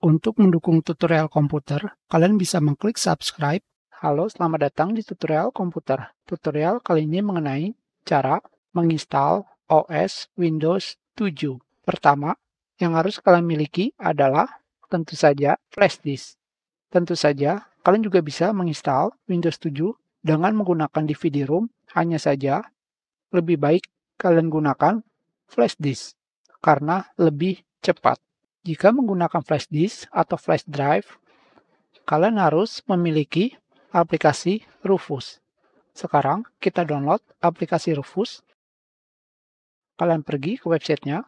Untuk mendukung tutorial komputer, kalian bisa mengklik subscribe. Halo, selamat datang di tutorial komputer. Tutorial kali ini mengenai cara menginstal OS Windows 7. Pertama, yang harus kalian miliki adalah tentu saja flash disk. Tentu saja, kalian juga bisa menginstal Windows 7 dengan menggunakan DVD-ROM, hanya saja lebih baik kalian gunakan flash disk karena lebih cepat. Jika menggunakan flash disk atau flash drive, kalian harus memiliki aplikasi Rufus. Sekarang kita download aplikasi Rufus. Kalian pergi ke websitenya.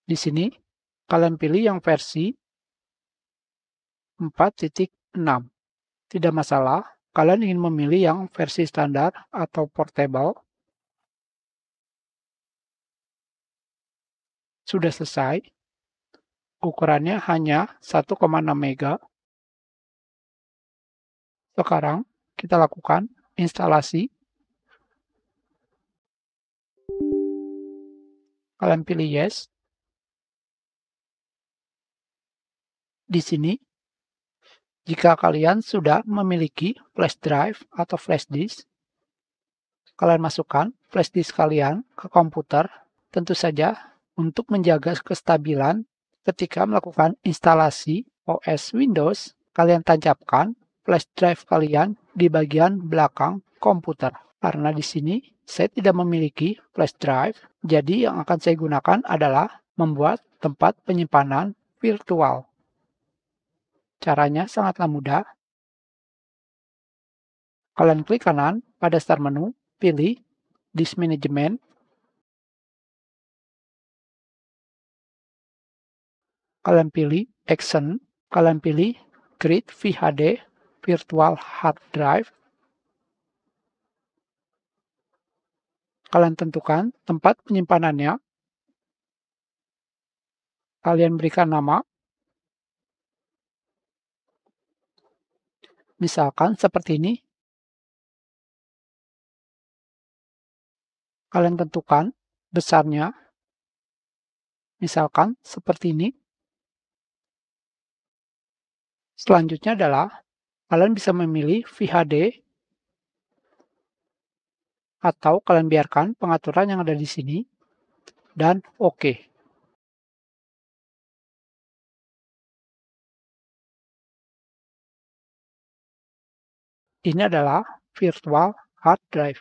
Di sini, kalian pilih yang versi 4.6. Tidak masalah, kalian ingin memilih yang versi standar atau portable. Sudah selesai. Ukurannya hanya 1,6 MB. Sekarang kita lakukan instalasi. Kalian pilih yes. Di sini, jika kalian sudah memiliki flash drive atau flash disk, kalian masukkan flash disk kalian ke komputer. Tentu saja untuk menjaga kestabilan ketika melakukan instalasi OS Windows, kalian tancapkan flash drive kalian di bagian belakang komputer. Karena di sini saya tidak memiliki flash drive, jadi yang akan saya gunakan adalah membuat tempat penyimpanan virtual. Caranya sangatlah mudah. Kalian klik kanan pada start menu, pilih Disk Management. Kalian pilih Action. Kalian pilih Create VHD Virtual Hard Drive. Kalian tentukan tempat penyimpanannya. Kalian berikan nama. Misalkan seperti ini. Kalian tentukan besarnya. Misalkan seperti ini. Selanjutnya adalah kalian bisa memilih VHD atau kalian biarkan pengaturan yang ada di sini dan OK. Ini adalah virtual hard drive.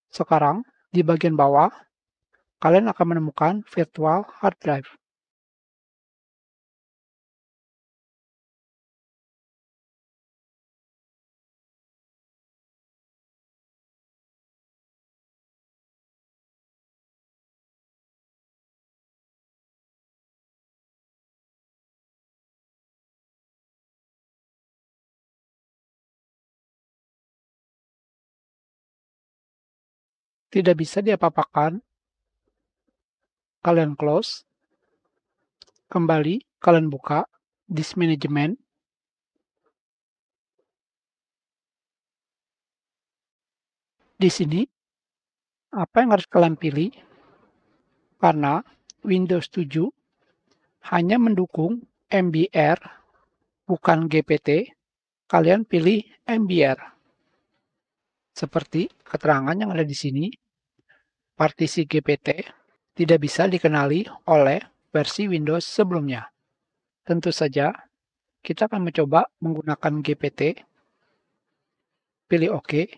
Sekarang, di bagian bawah, kalian akan menemukan virtual hard drive. Tidak bisa diapa-apakan. Kalian close. Kembali, kalian buka Disk Management. Di sini, apa yang harus kalian pilih? Karena Windows 7 hanya mendukung MBR, bukan GPT, kalian pilih MBR. Seperti keterangan yang ada di sini, partisi GPT tidak bisa dikenali oleh versi Windows sebelumnya. Tentu saja, kita akan mencoba menggunakan GPT. Pilih OK.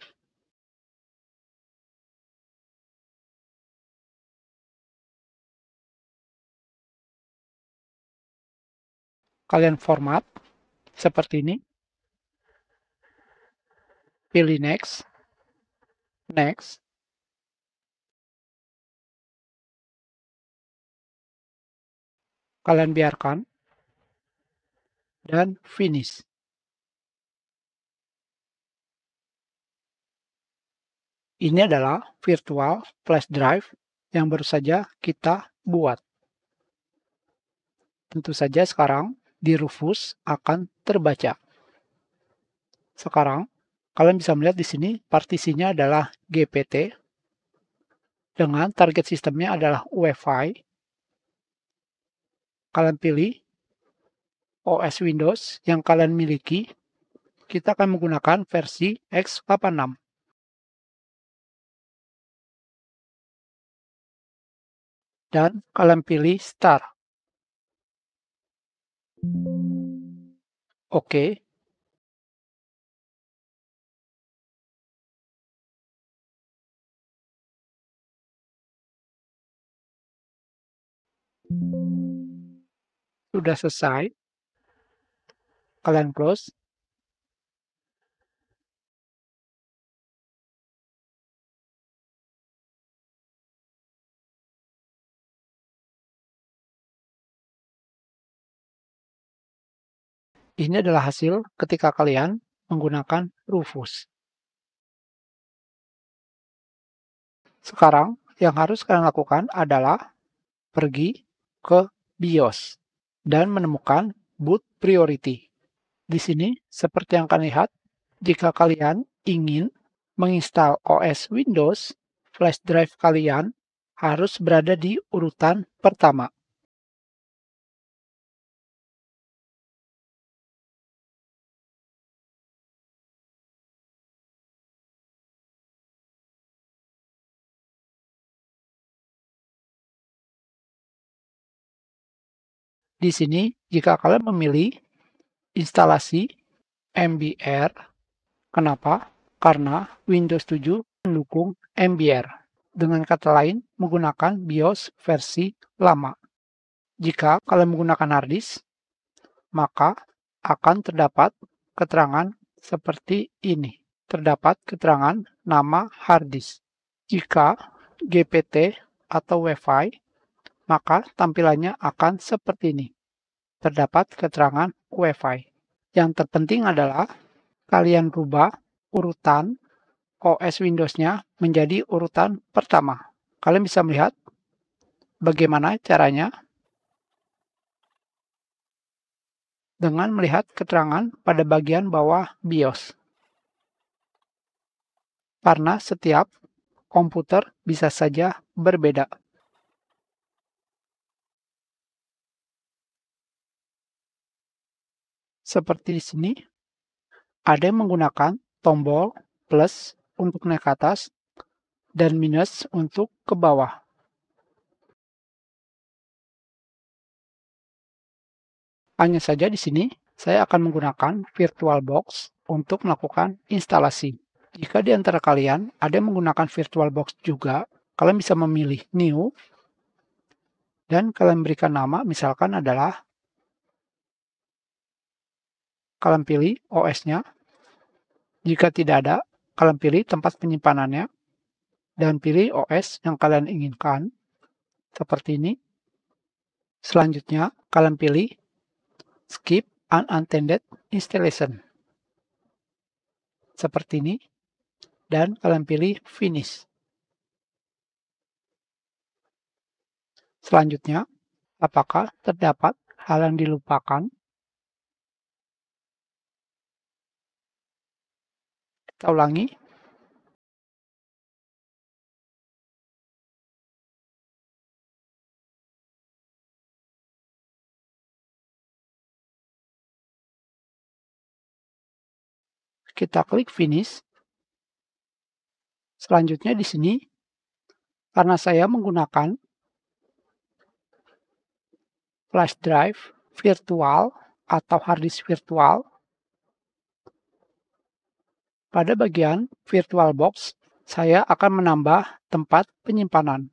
Kalian format seperti ini. Pilih Next. Next. Kalian biarkan. Dan Finish. Ini adalah virtual flash drive yang baru saja kita buat. Tentu saja sekarang di Rufus akan terbaca. Sekarang kalian bisa melihat di sini partisinya adalah GPT dengan target sistemnya adalah UEFI. Kalian pilih OS Windows yang kalian miliki. Kita akan menggunakan versi x86. Dan kalian pilih Start. Oke. Sudah selesai. Kalian close. Ini adalah hasil ketika kalian menggunakan Rufus. Sekarang yang harus kalian lakukan adalah pergi ke BIOS dan menemukan boot priority. Di sini, seperti yang kalian lihat, jika kalian ingin menginstal OS Windows, flash drive kalian harus berada di urutan pertama. Di sini, jika kalian memilih instalasi MBR, kenapa? Karena Windows 7 mendukung MBR. Dengan kata lain, menggunakan BIOS versi lama. Jika kalian menggunakan hard disk, maka akan terdapat keterangan seperti ini. Terdapat keterangan nama hard disk. Jika GPT atau Wi-Fi, maka tampilannya akan seperti ini. Terdapat keterangan Wi-Fi. Yang terpenting adalah kalian rubah urutan OS Windows-nya menjadi urutan pertama. Kalian bisa melihat bagaimana caranya dengan melihat keterangan pada bagian bawah BIOS. Karena setiap komputer bisa saja berbeda. Seperti di sini, ada yang menggunakan tombol plus untuk naik ke atas dan minus untuk ke bawah. Hanya saja di sini, saya akan menggunakan VirtualBox untuk melakukan instalasi. Jika di antara kalian ada yang menggunakan VirtualBox juga, kalian bisa memilih New, dan kalian berikan nama, misalkan adalah, kalian pilih OS-nya. Jika tidak ada, kalian pilih tempat penyimpanannya, dan pilih OS yang kalian inginkan, seperti ini. Selanjutnya, kalian pilih Skip Unintended Installation, seperti ini, dan kalian pilih Finish. Selanjutnya, apakah terdapat hal yang dilupakan? Kita ulangi. Kita klik Finish. Selanjutnya di sini, karena saya menggunakan flash drive virtual atau hard disk virtual, pada bagian VirtualBox, saya akan menambah tempat penyimpanan.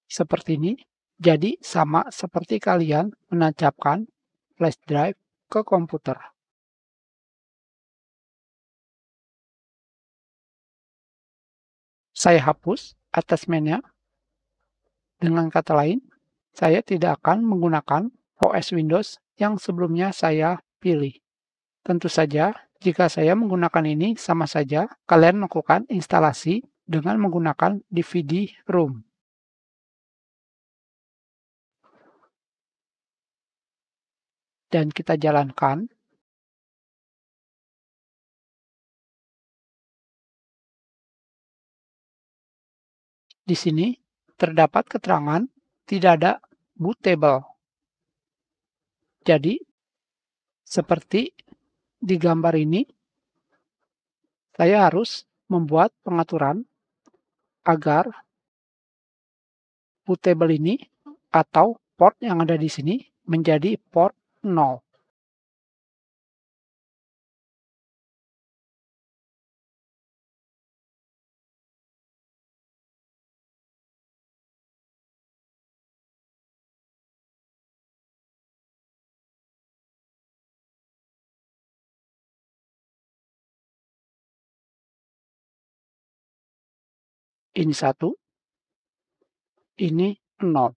Seperti ini, jadi sama seperti kalian menancapkan flash drive ke komputer. Saya hapus attachment-nya. Dengan kata lain, saya tidak akan menggunakan OS Windows yang sebelumnya saya pilih. Tentu saja, jika saya menggunakan ini, sama saja kalian melakukan instalasi dengan menggunakan DVD-ROM. Dan kita jalankan. Di sini terdapat keterangan tidak ada bootable. Jadi, seperti di gambar ini, saya harus membuat pengaturan agar bootable ini atau port yang ada di sini menjadi port 0. Ini 1, ini 0.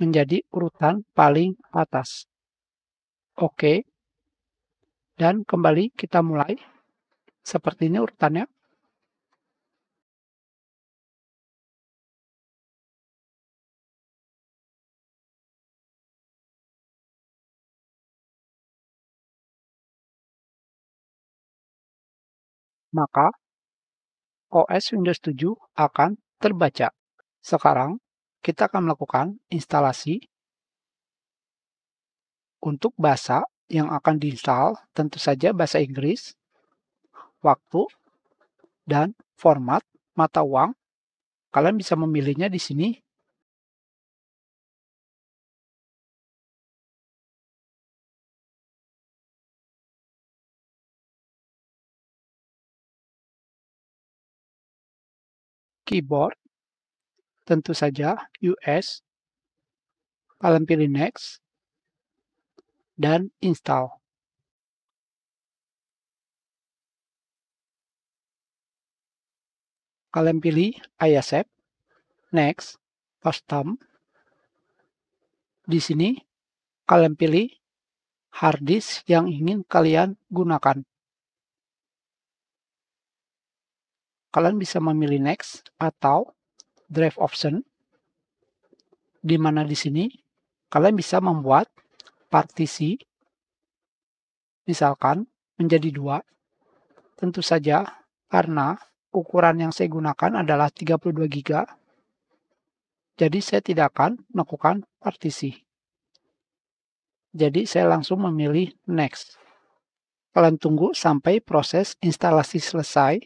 Menjadi urutan paling atas. Oke. Dan kembali kita mulai. Seperti ini urutannya. Maka OS Windows 7 akan terbaca. Sekarang kita akan melakukan instalasi untuk bahasa yang akan diinstal, tentu saja bahasa Inggris, waktu, dan format mata uang. Kalian bisa memilihnya di sini. Keyboard, tentu saja US, kalian pilih Next, dan Install. Kalian pilih I accept, Next, Custom. Di sini kalian pilih hard disk yang ingin kalian gunakan. Kalian bisa memilih Next atau Drive Option, di mana di sini kalian bisa membuat partisi, misalkan menjadi 2. Tentu saja karena ukuran yang saya gunakan adalah 32 GB, jadi saya tidak akan melakukan partisi. Jadi saya langsung memilih Next. Kalian tunggu sampai proses instalasi selesai.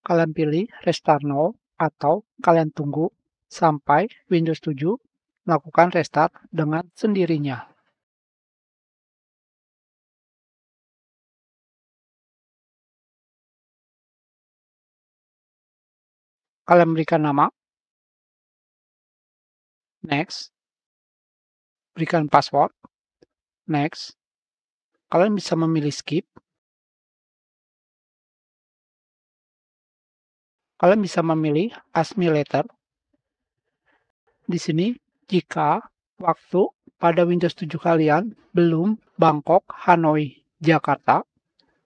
Kalian pilih Restart Now atau kalian tunggu sampai Windows 7 melakukan restart dengan sendirinya. Kalian berikan nama, Next, berikan password, Next. Kalian bisa memilih Skip. Kalian bisa memilih Ask Me Later. Di sini, jika waktu pada Windows 7 kalian belum Bangkok, Hanoi, Jakarta,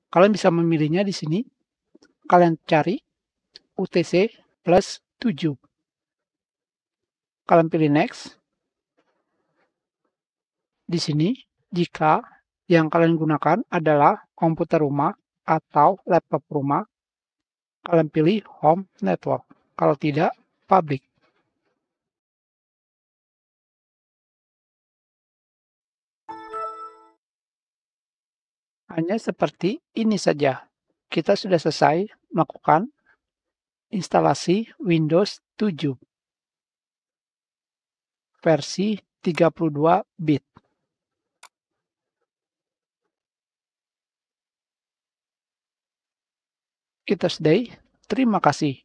kalian bisa memilihnya di sini. Kalian cari UTC plus 7. Kalian pilih Next. Di sini, jika yang kalian gunakan adalah komputer rumah atau laptop rumah, kalian pilih Home Network. Kalau tidak, Public. Hanya seperti ini saja. Kita sudah selesai melakukan instalasi Windows 7 versi 32 bit. Kita sudahi. Terima kasih.